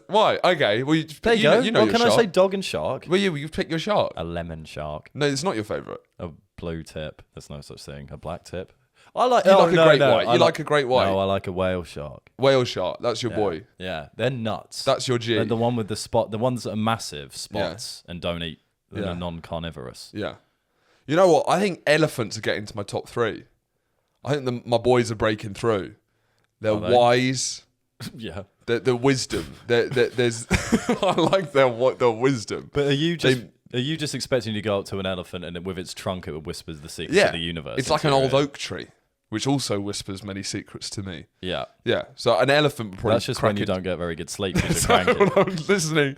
Why? Okay. Well, There you go. You know Well, your can shark. I say dog and shark? Well, you pick your shark. A lemon shark, No, it's not your favourite. a blue tip. There's no such thing. A black tip. I like. You oh, like a no, great no, white. I You like a great white. No, I like a whale shark. Whale shark. That's your Yeah. boy. Yeah, they're nuts. That's your G. They're the one with the spot. The ones that are massive spots and don't eat. They're Yeah. non-carnivorous. Yeah. You know what? I think elephants are getting to my top 3. I think my boys are breaking through. They're Are they? wise. Yeah. The wisdom. There's. I like their wisdom. But are you just expecting to go up to an elephant and with its trunk it would whisper the secrets Yeah. of the universe? It's like an into old your ear? oak tree, which also whispers many secrets to me. Yeah. Yeah. So an elephant would probably. That's just when you don't get very good sleep because So you're cranky. when I'm listening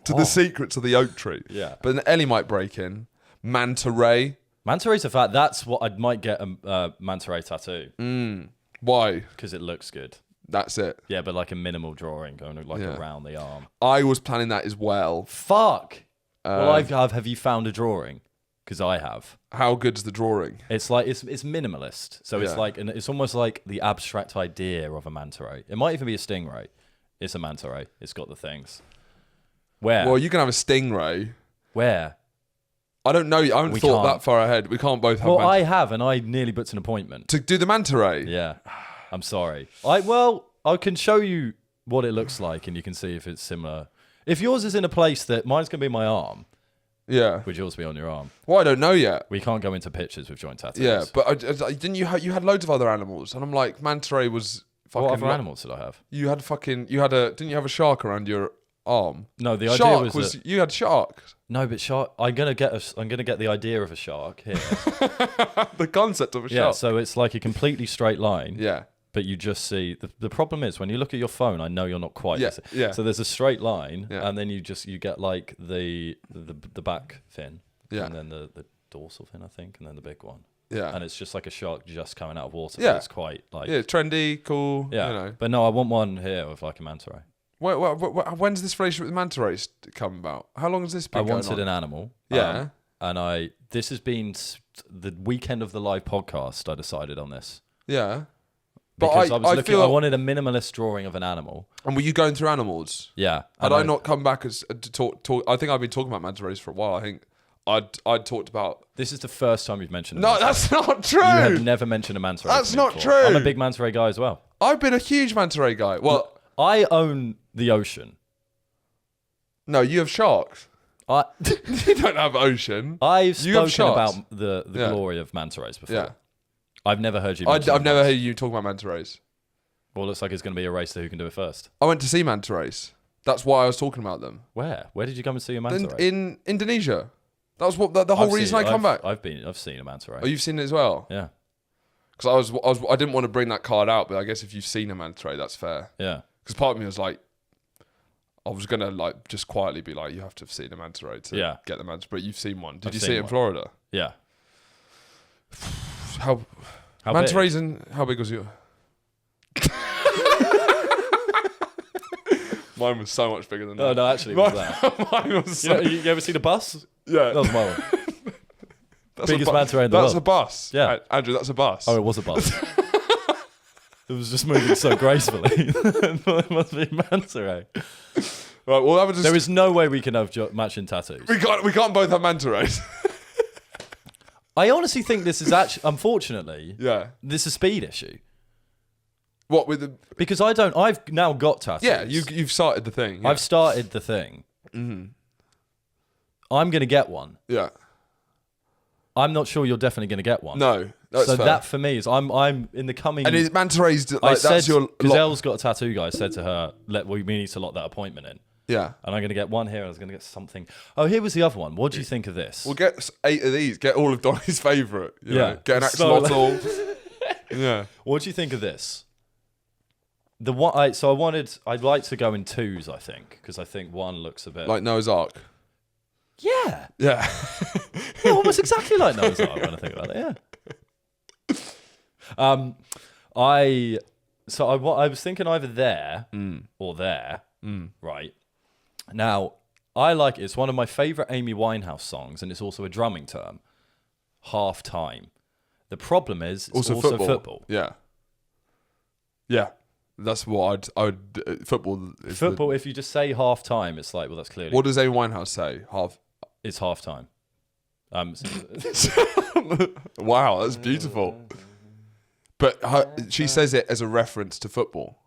to the secrets of the oak tree. Yeah. But an Ellie might break in. Manta ray. Manta ray's a fact. That's what I might get a manta ray tattoo Why? because it looks good. That's it. Yeah, but like a minimal drawing going like Yeah. around the arm. I was planning that as well. Fuck. Well, have you found a drawing? Because I have. How good's the drawing? It's like it's minimalist, so it's Yeah. like it's almost like the abstract idea of a manta ray. It might even be a stingray. It's a manta ray. It's got the things. Where? Well, you can have a stingray. Where? I don't know. I haven't We thought can't. that far ahead. We can't both have Well, manta- I have, and I nearly booked an appointment. to do the manta ray. Yeah, I'm sorry. I can show you what it looks like, and you can see if it's similar. If yours is in a place that mine's gonna be my arm, Yeah. would yours be on your arm? Well, I don't know yet. We can't go into pictures with joint tattoos. Yeah, but didn't you had loads of other animals, and I'm like manta ray was fucking. What other animals did I have? You had didn't you have a shark around your arm? No, the idea Shark was that, you had shark. no, but shark. I'm gonna get the idea of a shark here. The concept of a Yeah, shark. so it's like a completely straight line, Yeah. but you just see the problem is when you look at your phone. I know you're not quite. Yeah, this- yeah. So there's a straight line, Yeah. and then you get like the back fin. Yeah. and then the dorsal fin, I think, and then the big one. Yeah. And it's just like a shark just coming out of water. Yeah. But it's quite like Yeah, trendy, cool. yeah. You know. But no, I want one here with like a manta ray. When's this relationship with manta rays come about? How long has this been I going wanted on? an animal. Yeah. And this has been the weekend of the live podcast. I decided on this. Yeah. But Because I was looking, feel... I wanted a minimalist drawing of an animal. And were you going through animals? Yeah. Had and I not come back to talk? I think I've been talking about manta rays for a while. I think I'd talked about... This is the first time you've mentioned a No, manta ray. that's not true. You have never mentioned a manta ray. That's to me not before. true. I'm a big manta ray guy as well. I've been a huge manta ray guy. Well, I own the ocean. no, you have sharks. I You don't have ocean. I've You have spoken sharks. about the Yeah. glory of manta rays before. Yeah. I've never heard you. I've mention never them. heard you talk about manta rays. Well, it looks like it's going to be a race to who can do it first. I went to see manta rays. That's why I was talking about them. Where? Where did you come and see a manta ray? In Indonesia. That was what the whole I've reason seen- I come back. I've seen a manta ray. Oh, you've seen it as well? Yeah, Because I didn't want to bring that card out, but I guess if you've seen a manta ray, that's fair. yeah. Because part of me was like, I was gonna like just quietly be like, you have to have seen a manta ray to Yeah. get the manta. But you've seen one. Did I've you seen see it in one. Florida? Yeah. How How manta big? rays and how big was your? Mine was so much bigger than that. Oh no, actually, it was that. Mine was You, so, know, you ever seen a bus? yeah. That was my one. That's biggest a bu- manta ray in the That's world. a bus. Yeah. Andrew, that's a bus. Oh, it was a bus. It was just moving so gracefully. It must be a manta ray. Right, well, that was just, There is no way we can have matching tattoos. we can't both have manta rays. I honestly think this is actually, unfortunately, Yeah. this is a speed issue. What with the? Because I've now got tattoos. Yeah, you've started the thing. Yeah. I've started the thing. Mm-hmm. I'm going to get one. Yeah. I'm not sure you're definitely going to get one. No, that's so fair. that for me is I'm in the coming. And is manta rays like I that's said your because lot? Elle's got a tattoo guy. I said to her, we need to lock that appointment in. Yeah. And I'm going to get one here. And I was going to get something. Oh, here was the other one. What do you think of this? We'll get 8 of these. Get all of Donnie's favourite. You Yeah. know, get an So, axolotl. Yeah. What do you think of this? The one. I'd like to go in twos. I think because I think one looks a bit Like Noah's Ark. yeah. Yeah. Yeah, almost exactly like Noah's Ark when I think about it. Yeah. I was thinking either there or there. Right. Now, I like it. It's one of my favorite Amy Winehouse songs, and it's also a drumming term. Half time. The problem is it's also football. Yeah. Yeah. That's what I would football. Is Football. If you just say half time, it's like, well, that's clearly What does Amy Winehouse say? Half. it's half time. Wow, that's beautiful. But she says it as a reference to football.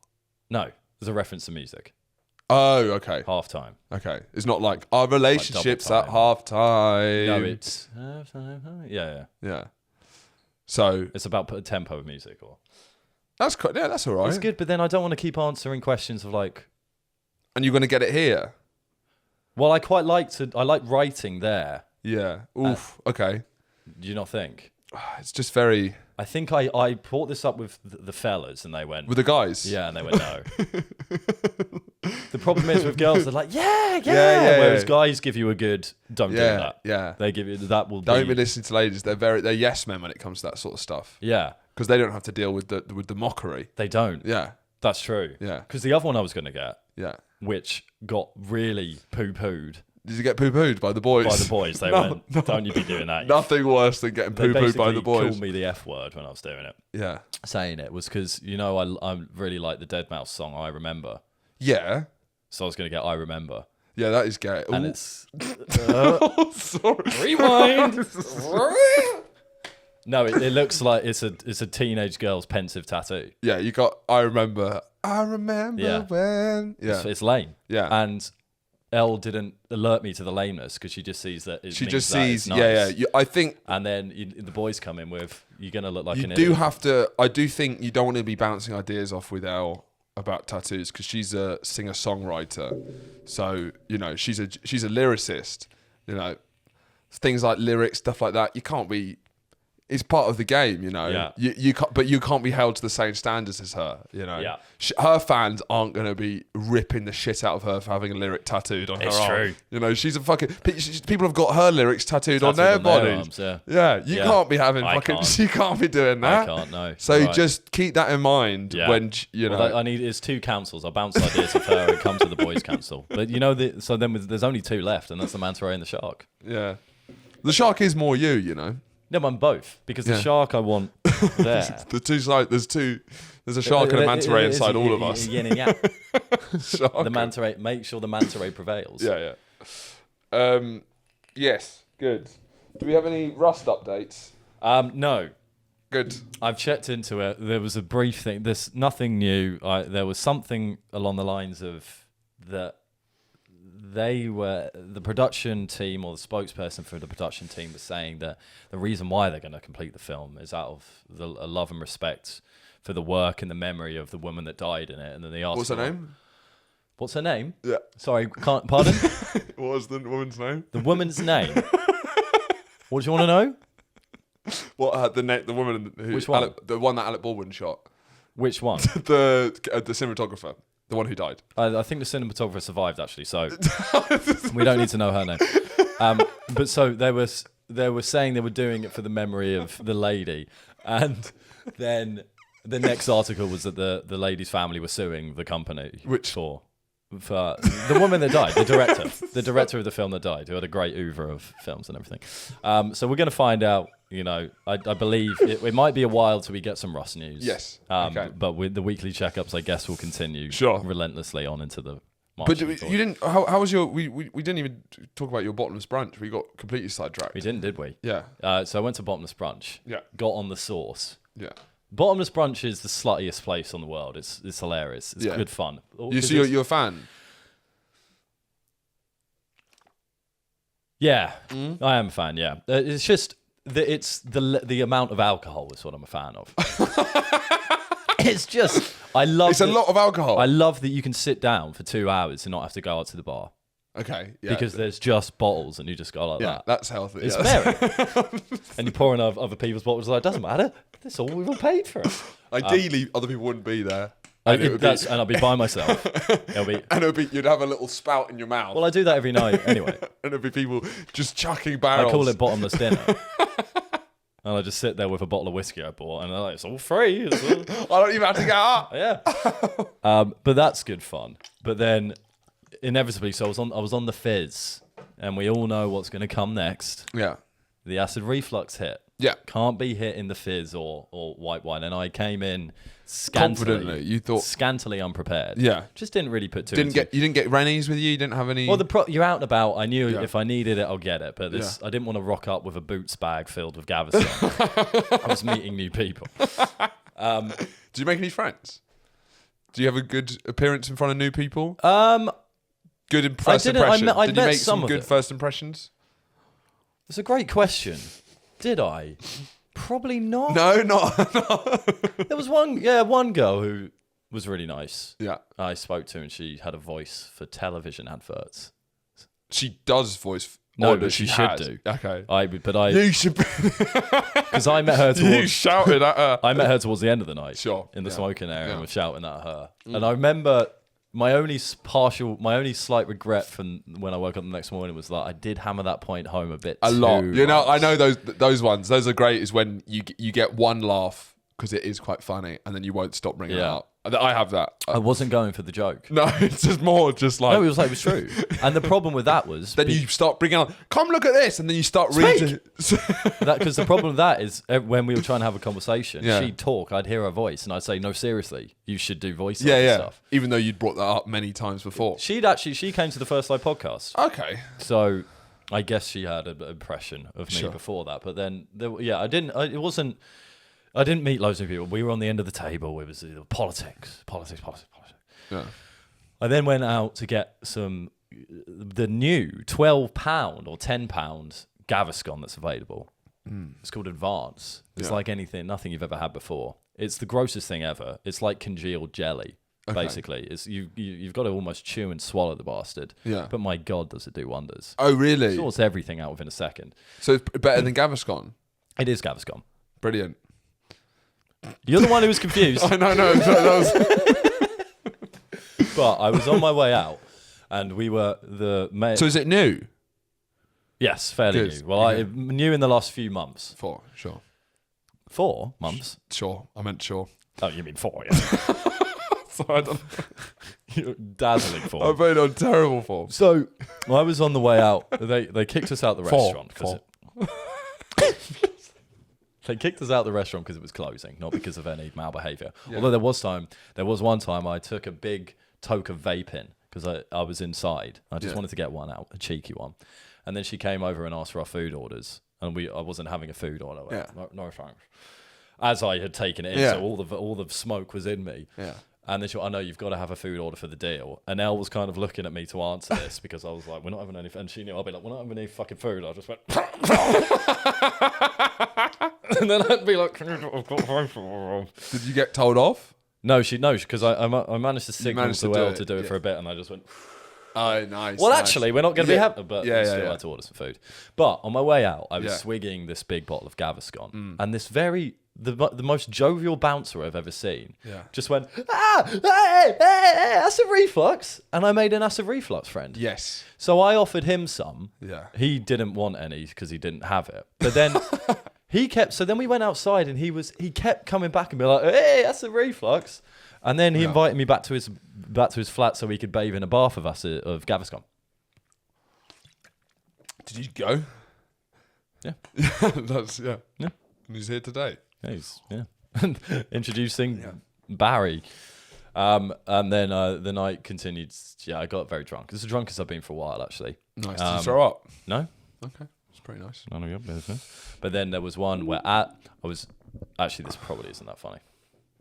No, there's a reference to music. Oh, okay. Half time. Okay. It's not like our relationships double at half time. No, it's half time. Yeah. Yeah. So It's about put a tempo of music, or that's yeah, that's all right. it's good. But then I don't want to keep answering questions of like. And you're going to get it here. Well, I quite like to. I like writing there. Yeah. Oof. Okay. Do you not think? It's just very I think I brought this up with the fellas, and they went, with the guys. yeah, and they went, no. The problem is with girls, they're like, yeah. yeah, Whereas yeah. guys give you a good, don't do Yeah. that. Yeah. They give you that will Don't be be listening to ladies. They're yes men when it comes to that sort of stuff yeah. because they don't have to deal with the mockery. They don't. Yeah. That's true. Yeah. Because the other one I was going to get, Yeah. which got really poo-pooed Did you get poo-pooed by the boys? by the boys. They No, went, don't you be doing that. Nothing worse than getting They poo-pooed by the basically boys. called me the F word when I was doing it. Yeah. Saying it was because, I really like the Dead Mouse song, I Remember. Yeah. So I was going to get I Remember. Yeah, that is gay. And Ooh. it's... Oh, sorry. Rewind! No, it looks like it's a teenage girl's pensive tattoo. Yeah, you got. I remember Yeah. when. Yeah, It's lame. yeah. And Elle didn't alert me to the lameness because she just sees that. She just sees. Yeah. I think And then the boys come in with, you're gonna look like you an do idiot. have to. I do think you don't want to be bouncing ideas off with Elle about tattoos because she's a singer-songwriter. So she's a lyricist. Things like lyrics, stuff like that. You can't be. it's part of the game, you know. Yeah. You can't, but you can't be held to the same standards as her, you know. Yeah. Her fans aren't going to be ripping the shit out of her for having a lyric tattooed on her arm. true. You know, she's a fucking. People have got her lyrics tattooed on their bodies. Arms, You can't be having I fucking. can't. You can't be doing that. I can't, no. So Right. just keep that in mind when you know. Well, I need it's 2 councils. I'll bounce ideas of her and come to the boys' council. But you know, so then there's only 2 left, and that's the manta ray and the shark. Yeah, the shark is more you, you know. No, I'm both because the shark I want there. The two sides. There's a shark and a manta ray inside all of us. Yin and yang. Shark. The manta ray. Make sure the manta ray prevails. Yeah. Yes. Good. Do we have any Rust updates? No. Good. I've checked into it. There was a brief thing. There's nothing new. There was something along the lines of that the production team or the spokesperson for the production team was saying that the reason why they're going to complete the film is out of a love and respect for the work and the memory of the woman that died in it. And then they asked, What's her name? What's her name? Yeah. Sorry, pardon? What was the woman's name? The woman's name. What do you want to know? What the woman who Which one? the one that Alec Baldwin shot. Which one? the cinematographer, the one who died. I think the cinematographer survived actually, so we don't need to know her name. But so they were saying they were doing it for the memory of the lady, and then the next article was that the lady's family were suing the company for the woman that died, the director of the film that died, who had a great oeuvre of films and everything. So we're going to find out. You know, I believe it might be a while till we get some Rust news. Yes. Okay. But with the weekly checkups, I guess will continue relentlessly on into the March. But you didn't. How was your? We didn't even talk about your bottomless brunch. We got completely sidetracked. We didn't, did we? Yeah. So I went to bottomless brunch. Yeah. Got on the sauce. Yeah. Bottomless brunch is the sluttiest place on the world. It's hilarious. It's good fun. You're a fan. Yeah, I am a fan. Yeah, it's just it's the amount of alcohol is what I'm a fan of. It's just I love. It's a lot of alcohol. I love that you can sit down for 2 hours and not have to go out to the bar. Okay. Yeah. Because there's just bottles and you just go like that. That's healthy. It's merry. And you're pouring other people's bottles. Like, it doesn't matter. That's all we've all paid for. Ideally, other people wouldn't be there. And I'll be by myself. You'd have a little spout in your mouth. Well, I do that every night anyway. And it'd be people just chucking barrels. I call it bottomless dinner. And I just sit there with a bottle of whiskey I bought, and they're like, it's all free. I don't even have to get up. Yeah. But that's good fun. But then, inevitably, so I was on the fizz, and we all know what's going to come next. Yeah. The acid reflux hit. Yeah. Can't be hit in the fizz or white wine. And I came in confidently. You thought scantily unprepared. Yeah. Just didn't really put You didn't get Rennies with you. You didn't have any. Well, you're out and about. I knew if I needed it, I'll get it. But I didn't want to rock up with a boots bag filled with Gaviscon. I was meeting new people. Did you make any friends? Do you have a good appearance in front of new people? Good first impression. Did you make some good first impressions? It's a great question. Did I? Probably not. No, not. There was one girl who was really nice. Yeah. I spoke to, and she had a voice for television adverts. She does voice. No, but she should do. Okay. You should. Because I met her towards. You shouted at her. I met her towards the end of the night. Sure. In the smoking area, and was shouting at her. And I remember my only slight regret from when I woke up the next morning was that I did hammer that point home a bit. A lot. Too You know, much. I know those ones. Those are great. Is when you get one laugh because it is quite funny, and then you won't stop bringing it up. I have that. I wasn't going for the joke. No, it's just more just like. No, it was true. And the problem with that was then you start bringing on. Come look at this, and then you start reading. Because the problem with that is when we were trying to have a conversation, Yeah. she'd talk, I'd hear her voice, and I'd say, "No, seriously, you should do voice stuff." Even though you'd brought that up many times before. She came to the First Live podcast. Okay. So I guess she had an impression of me before that. But then, I didn't meet loads of people. We were on the end of the table. It was politics. Yeah. I then went out to get the new £12 or £10 Gaviscon that's available. It's called Advance. It's like nothing you've ever had before. It's the grossest thing ever. It's like congealed jelly. Basically, it's you've got to almost chew and swallow the bastard. Yeah. But my God, does it do wonders? Oh, really? It sorts everything out within a second. So it's better than Gaviscon? It is Gaviscon. Brilliant. You're the one who was confused. I know. That was... But I was on my way out, and we were So is it new? Yes, fairly Good. new. Well, I knew in the last few months. 4, sure. 4 months? Sure, I meant sure. Oh, you mean 4, yeah. Sorry, I don't... You're dazzling 4. I've been on terrible form. So, I was on the way out. They kicked us out the restaurant. They kicked us out the restaurant because it was closing, not because of any malbehaviour. Yeah. Although there was one time I took a big toke of vape in because I was inside. I just wanted to get one out, a cheeky one. And then she came over and asked for our food orders. And I wasn't having a food order. No thanks. As I had taken it in, so all the smoke was in me. Yeah. And then she went, I know you've got to have a food order for the deal. And Elle was kind of looking at me to answer this because I was like, we're not having any. And she knew I'd be like, we're not having any fucking food. I just went, and then I'd be like, can you Did you get told off? No, because I managed to signal to Elle to do it for a bit, and I just went. Oh, nice. Well, actually, we're not going to be happy, but still yeah. had to order some food. But on my way out, I was swigging this big bottle of Gaviscon, and this the most jovial bouncer I've ever seen just went, hey, acid reflux. And I made an acid reflux friend. Yes. So I offered him some. Yeah. He didn't want any because he didn't have it. But then so then we went outside and he kept coming back and be like, hey, acid reflux. And then he invited me back to his flat so he could bathe in a bath of Gaviscon. Did you go? Yeah. Yeah. And he's here today. Yeah, he's introducing Barry. And then the night continued. Yeah, I got very drunk. It's the drunkest I've been for a while, actually. Nice. Did you throw up? No. Okay. It's pretty nice. None of your business. But then there was one where actually, this probably isn't that funny.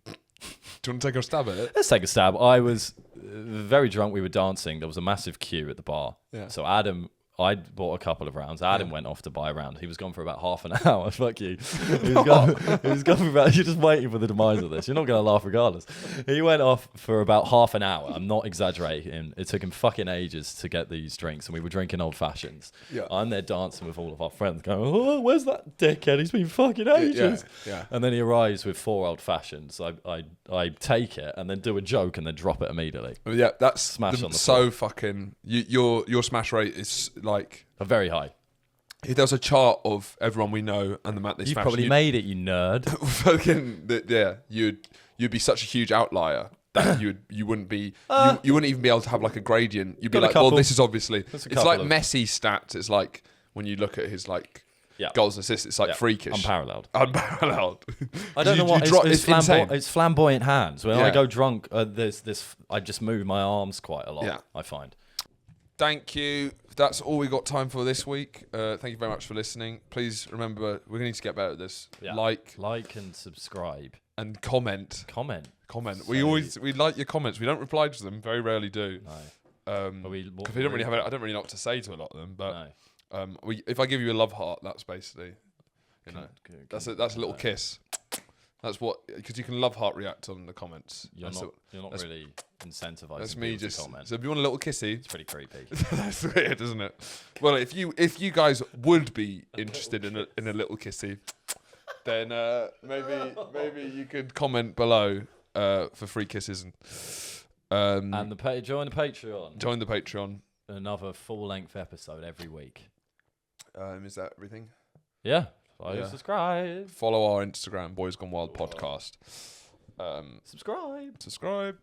Do you want to take a stab at it? Let's take a stab. I was very drunk. We were dancing. There was a massive queue at the bar. Yeah. So I bought a couple of rounds. Adam went off to buy a round. He was gone for about half an hour. Fuck you. He was gone for about... You're just waiting for the demise of this. You're not going to laugh regardless. He went off for about half an hour. I'm not exaggerating. It took him fucking ages to get these drinks, and we were drinking old fashions. Yeah. I'm there dancing with all of our friends going, oh, where's that dickhead? He's been fucking ages. Yeah. And then he arrives with 4 old fashions. I take it and then do a joke and then drop it immediately. Yeah, that's smash on the so floor. Fucking... Your smash rate is like... Very high. If there was a chart of everyone we know and the amount they smash... You probably made it, you nerd. Fucking... You'd be such a huge outlier that you wouldn't be... you wouldn't even be able to have like a gradient. You'd be like, well, this is obviously... It's like Messi stats. It's like when you look at his like... Yeah. Goals and assists, it's like freakish. Unparalleled. I don't know what it's flamboyant hands. When I go drunk, I just move my arms quite a lot, I find. Thank you. That's all we got time for this week. Thank you very much for listening. Please remember, we're going to need to get better at this. Yeah. Like and subscribe. And comment. Comment. We like your comments. We don't reply to them. Very rarely do. No. We don't really have. I don't really know what to say to a lot of them. But no. If I give you a love heart, that's basically, that's a little kiss. That's what, because you can love heart react on the comments. You're not really incentivized. That's me just. So if you want a little kissy, it's pretty creepy. That's weird, isn't it? Well, if you guys would be interested in a little kissy, then maybe you could comment below for free kisses and join the Patreon. Join the Patreon. Another full-length episode every week. Is that everything? Yeah. Subscribe. Follow our Instagram, Boys Gone Wild Podcast. Subscribe.